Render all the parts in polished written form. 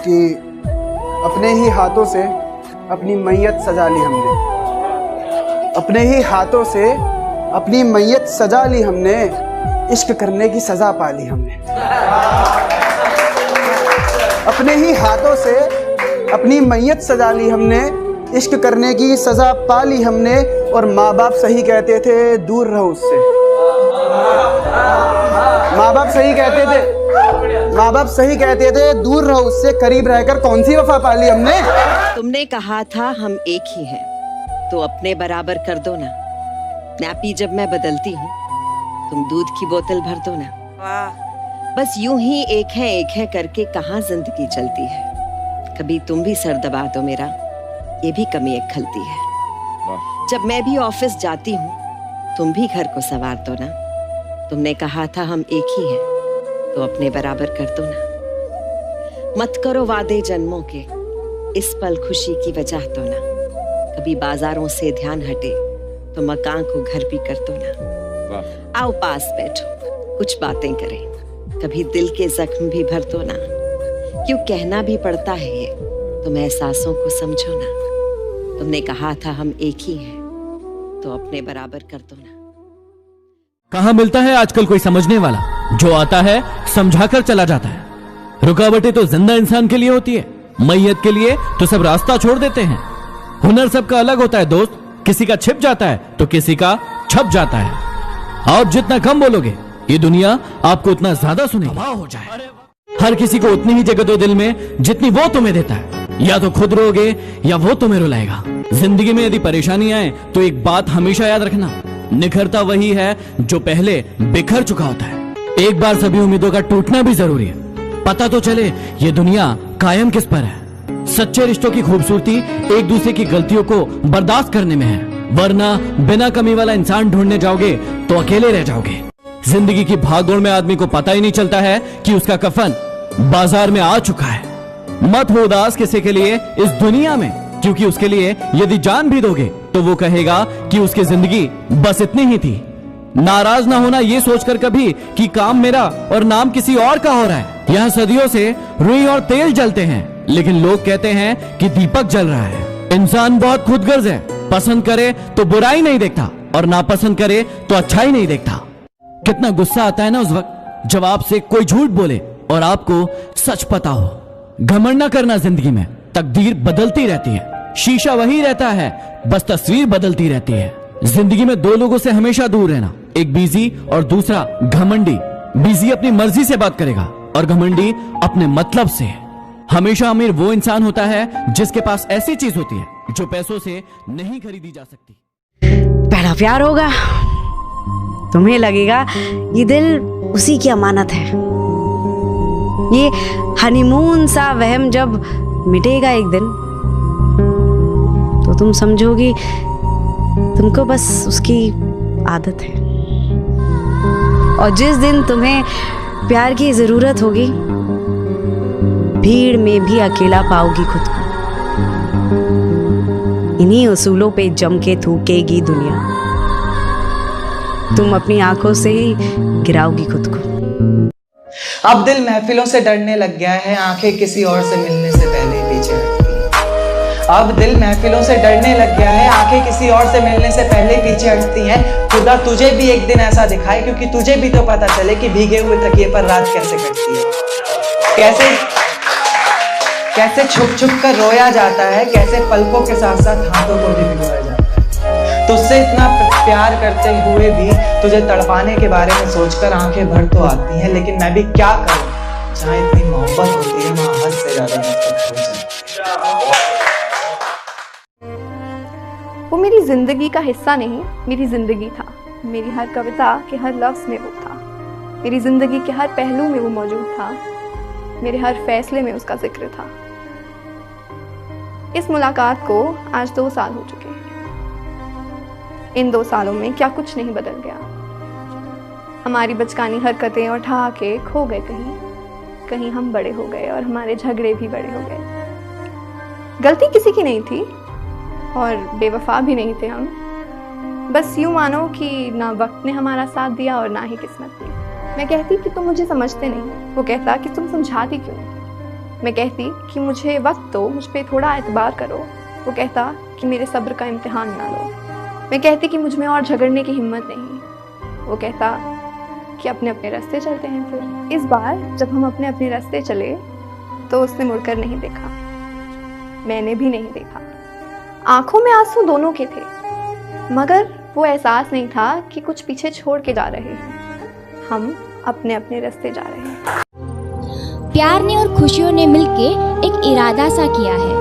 कि अपने ही हाथों से अपनी मैयत सजा ली हमने, अपने ही हाथों से अपनी मैयत सजा ली हमने, इश्क करने की सज़ा पा ली हमने। अपने ही हाथों से अपनी मैयत सजा ली हमने, इश्क करने की सज़ा पा ली हमने। और माँ बाप सही कहते थे दूर रहो उससे, माँ बाप सही कहते थे, माँ बाप सही कहते थे दूर रहो उससे, करीब रहकर कौन सी वफा पा ली हमने। तुमने कहा था हम एक ही हैं, तो अपने बराबर कर दो ना। नैपी जब मैं बदलती हूँ तुम दूध की बोतल भर दो ना। वाह, बस यूं ही एक है करके कहाँ जिंदगी चलती है। कभी तुम भी सर दबा दो मेरा, ये भी कमी एक खलती है। जब मैं भी ऑफिस जाती हूँ तुम भी घर को संवार दो ना। तुमने कहा था हम एक ही हैं, तो अपने बराबर कर दो ना। मत करो वादे जन्मों के, इस पल खुशी की वजह तो ना। कभी बाजारों से ध्यान हटे तो मकान को घर भी कर दो ना। आओ पास बैठो कुछ बातें करें, कभी दिल के जख्म भी भर दो ना। क्यों कहना भी पड़ता है ये, तुम एहसासों को समझो ना। तुमने कहा था हम एक ही हैं, तो अपने बराबर कर दो ना। कहां मिलता है आजकल कोई समझने वाला, जो आता है समझाकर चला जाता है। रुकावटें तो जिंदा इंसान के लिए होती है, मैयत के लिए तो सब रास्ता छोड़ देते हैं। हुनर सबका अलग होता है दोस्त, किसी का छिप जाता है तो किसी का छप जाता है। आप जितना कम बोलोगे ये दुनिया आपको उतना ज्यादा सुनेगी। हो जाए हर किसी को उतनी ही जगह दो दिल में जितनी वो तुम्हें देता है। या तो खुद रोगे या वो तुम्हें रुलाएगा। जिंदगी में यदि परेशानी आए तो एक बात हमेशा याद रखना, निखरता वही है जो पहले बिखर चुका होता है। एक बार सभी उम्मीदों का टूटना भी जरूरी है, पता तो चले ये दुनिया कायम किस पर है। सच्चे रिश्तों की खूबसूरती एक दूसरे की गलतियों को बर्दाश्त करने में है, वरना बिना कमी वाला इंसान ढूंढने जाओगे तो अकेले रह जाओगे। जिंदगी की भागदौड़ में आदमी को पता ही नहीं चलता है कि उसका कफन बाजार में आ चुका है। मत हो उदास किसी के लिए इस दुनिया में, क्योंकि उसके लिए यदि जान भी दोगे तो वो कहेगा कि उसकी जिंदगी बस इतनी ही थी। नाराज ना होना ये सोचकर कभी कि काम मेरा और नाम किसी और का हो रहा है। यहाँ सदियों से रुई और तेल जलते हैं, लेकिन लोग कहते हैं कि दीपक जल रहा है। इंसान बहुत खुदगर्ज है, पसंद करे तो बुराई नहीं देखता और नापसंद करे तो अच्छाई नहीं देखता। कितना गुस्सा आता है ना उस वक्त जब आपसे कोई झूठ बोले और आपको सच पता हो। घमंड न करना, जिंदगी में तकदीर बदलती रहती है, शीशा वही रहता है, बस तस्वीर बदलती रहती है। जिंदगी में दो लोगों से हमेशा दूर रहना, एक बिजी और दूसरा घमंडी। बिजी अपनी मर्जी से बात करेगा और घमंडी अपने मतलब से। हमेशा अमीर वो इंसान होता है जिसके पास ऐसी चीज होती है जो पैसों से नहीं खरीदी जा सकती। पहला प्यार होगा, तुम्हें लगेगा ये दिल उसी की अमानत है। ये हनीमून सा वहम जब मिटेगा एक दिन, तो तुम समझोगी तुमको बस उसकी आदत है। और जिस दिन तुम्हें प्यार की जरूरत होगी, भीड़ में भी अकेला पाओगी खुद को। इन्हीं उसूलों पे जम के थूकेगी दुनिया, तुम अपनी आंखों से ही गिराओगी खुद को। अब दिल महफिलों से डरने लग गया है, आंखें किसी और से मिलने से पहले ही पीछे हटती हैं। अब दिल महफिलों से डरने लग गया है, आंखें किसी और से मिलने से पहले ही पीछे हटती हैं। खुदा तुझे भी एक दिन ऐसा दिखाए, क्योंकि तुझे भी तो पता चले कि भीगे हुए तकिए पर रात कैसे कटती है। कैसे छुप छुप कर रोया जाता है, कैसे पलकों के साथ साथ हाथों को भी भिगोया जाता है। तुझसे इतना प्यार करते हुए भी तुझे तड़पाने के बारे में सोचकर आंखें भर तो आती हैं, लेकिन मैं भी क्या करूं, जहां इतनी मोहब्बत होती है वहां हद से ज्यादा नफरत हो जाती है। वो मेरी जिंदगी का हिस्सा नहीं, मेरी जिंदगी था। मेरी हर कविता के हर लफ्ज में वो था, मेरी जिंदगी के हर पहलू में वो मौजूद था, मेरे हर फैसले में उसका जिक्र था। इस मुलाकात को आज 2 साल हो चुके हैं। इन 2 सालों में क्या कुछ नहीं बदल गया। हमारी बचकानी हरकतें और ठहाके खो गए, कहीं हम बड़े हो गए और हमारे झगड़े भी बड़े हो गए। गलती किसी की नहीं थी और बेवफा भी नहीं थे हम। बस यूं मानो कि ना वक्त ने हमारा साथ दिया और ना ही किस्मत ने। मैं कहती कि तुम मुझे समझते नहीं, वो कहता कि तुम समझाती क्यों नहीं। मैं कहती कि मुझे वक्त दो, मुझ पे थोड़ा एतबार करो। वो कहता कि मेरे सब्र का इम्तिहान ना लो। मैं कहती कि मुझ में और झगड़ने की हिम्मत नहीं। वो कहता कि अपने अपने रास्ते चलते हैं। फिर इस बार जब हम अपने अपने रास्ते चले तो उसने मुड़कर नहीं देखा, मैंने भी नहीं देखा। आंखों में आंसू दोनों के थे, मगर वो एहसास नहीं था कि कुछ पीछे छोड़ के जा रहे हैं। हम अपने अपने रास्ते जा रहे हैं। प्यार ने और खुशियों ने मिलके एक इरादा सा किया है,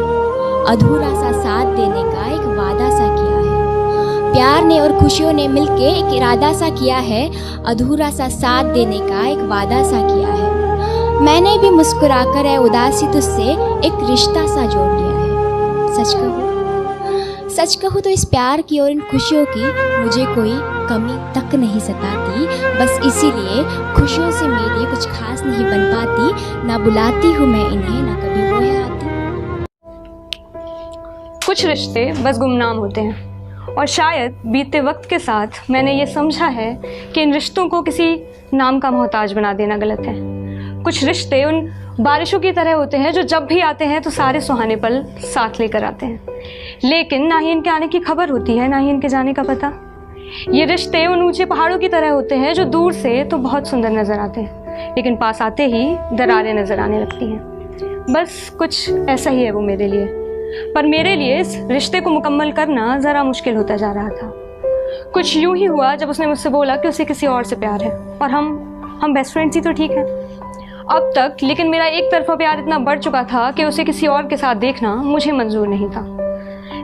अधूरा सा साथ देने का एक वादा सा किया है। प्यार ने और खुशियों ने मिलके एक इरादा सा किया है, अधूरा सा साथ देने का एक वादा सा किया है। मैंने भी मुस्कुराकर है उदासी तुझसे एक रिश्ता सा जोड़ लिया है। सच कहूँ तो इस प्यार की और इन खुशियों की मुझे कोई कमी तक नहीं सताती। बस इसीलिए खुशियों से मेरी कुछ खास नहीं बन पाती। ना बुलाती हूँ मैं इन्हें, ना कभी वो है आती। कुछ रिश्ते बस गुमनाम होते हैं, और शायद बीते वक्त के साथ मैंने ये समझा है कि इन रिश्तों को किसी नाम का मोहताज बना देना गलत है। कुछ रिश्ते उन बारिशों की तरह होते हैं जो जब भी आते हैं तो सारे सुहाने पल साथ लेकर आते हैं, लेकिन ना ही इनके आने की खबर होती है, ना ही इनके जाने का पता। ये रिश्ते उन ऊंचे पहाड़ों की तरह होते हैं जो दूर से तो बहुत सुंदर नज़र आते हैं, लेकिन पास आते ही दरारें नज़र आने लगती हैं। बस कुछ ऐसा ही है वो मेरे लिए। पर मेरे लिए इस रिश्ते को मुकम्मल करना ज़रा मुश्किल होता जा रहा था। कुछ यूं ही हुआ जब उसने मुझसे बोला कि उसे किसी और से प्यार है, और हम बेस्ट फ्रेंड्स ही तो ठीक हैं अब तक। लेकिन मेरा एक तरफा प्यार इतना बढ़ चुका था कि उसे किसी और के साथ देखना मुझे मंजूर नहीं था।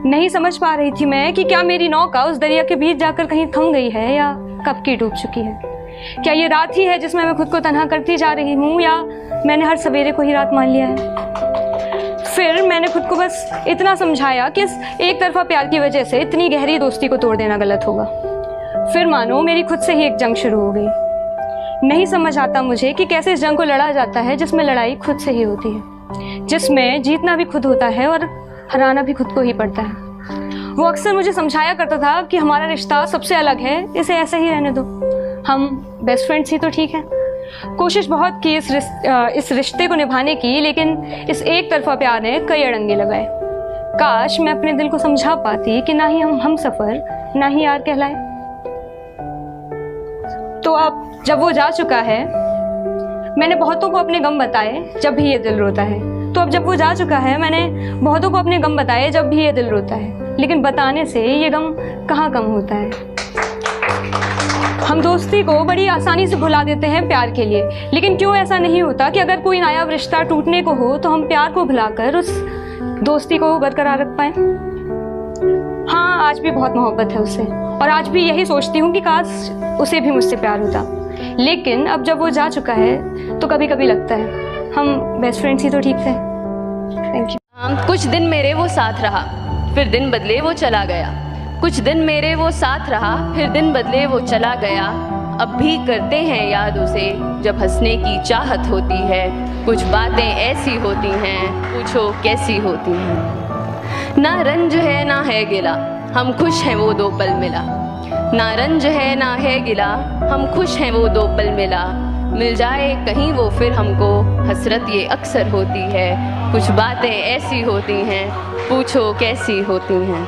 नहीं समझ पा रही थी मैं कि क्या मेरी नौका उस दरिया के बीच जाकर कहीं थम गई है या कब की डूब चुकी है। क्या ये रात ही है जिसमें मैं खुद को तन्हा करती जा रही हूँ, या मैंने हर सवेरे को ही रात मान लिया है। फिर मैंने खुद को बस इतना समझाया कि इस एक तरफा प्यार की वजह से इतनी गहरी दोस्ती को तोड़ देना गलत होगा। फिर मानो मेरी खुद से ही एक जंग शुरू हो गई। नहीं समझ आता मुझे कि कैसे इस जंग को लड़ा जाता है जिसमें लड़ाई खुद से ही होती है, जिसमें जीतना भी खुद होता है और हराना भी खुद को ही पड़ता है। वो अक्सर मुझे समझाया करता था कि हमारा रिश्ता सबसे अलग है, इसे ऐसे ही रहने दो, हम बेस्ट फ्रेंड्स ही तो ठीक हैं। कोशिश बहुत की इस रिश्ते को निभाने की, लेकिन इस एक तरफा प्यार ने कई अड़ंगे लगाए। काश मैं अपने दिल को समझा पाती कि ना ही हम सफ़र, ना ही यार कहलाए। तो अब जब वो जा चुका है, मैंने बहुतों को अपने गम बताए जब भी ये दिल रोता है। तो अब जब वो जा चुका है, मैंने बहुतों को अपने गम बताए जब भी ये दिल रोता है, लेकिन बताने से ये गम कहाँ कम होता है। हम दोस्ती को बड़ी आसानी से भुला देते हैं प्यार के लिए, लेकिन क्यों ऐसा नहीं होता कि अगर कोई नायाब रिश्ता टूटने को हो तो हम प्यार को भुलाकर उस दोस्ती को बरकरार रख पाएं। हाँ, आज भी बहुत मोहब्बत है उससे, और आज भी यही सोचती हूँ कि काश उसे भी मुझसे प्यार होता। लेकिन अब जब वो जा चुका है तो कभी कभी लगता है हम बेस्ट फ्रेंड्स ही तो ठीक थे। Thank you. कुछ दिन मेरे वो साथ रहा, फिर दिन बदले वो चला गया। कुछ दिन मेरे वो साथ रहा, फिर दिन बदले वो चला गया। अब भी करते हैं याद उसे जब हंसने की चाहत होती है। कुछ बातें ऐसी होती हैं, पूछो कैसी होती हैं। ना रंज है ना है गिला, हम खुश हैं वो दो पल मिला। ना रंज है ना है गिला, हम खुश हैं वो दो पल मिला। मिल जाए कहीं वो फिर हमको, हसरत ये अक्सर होती है। कुछ बातें ऐसी होती हैं, पूछो कैसी होती हैं।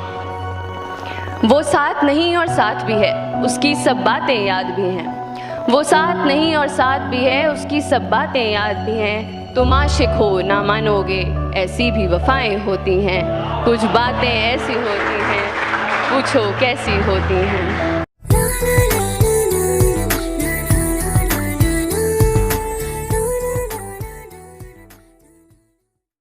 वो साथ नहीं और साथ भी है, उसकी सब बातें याद भी हैं। वो साथ नहीं और साथ भी है, उसकी सब बातें याद भी हैं। तुम आशिक हो ना मानोगे, ऐसी भी वफाएं होती हैं। कुछ बातें ऐसी होती हैं, पूछो कैसी होती हैं।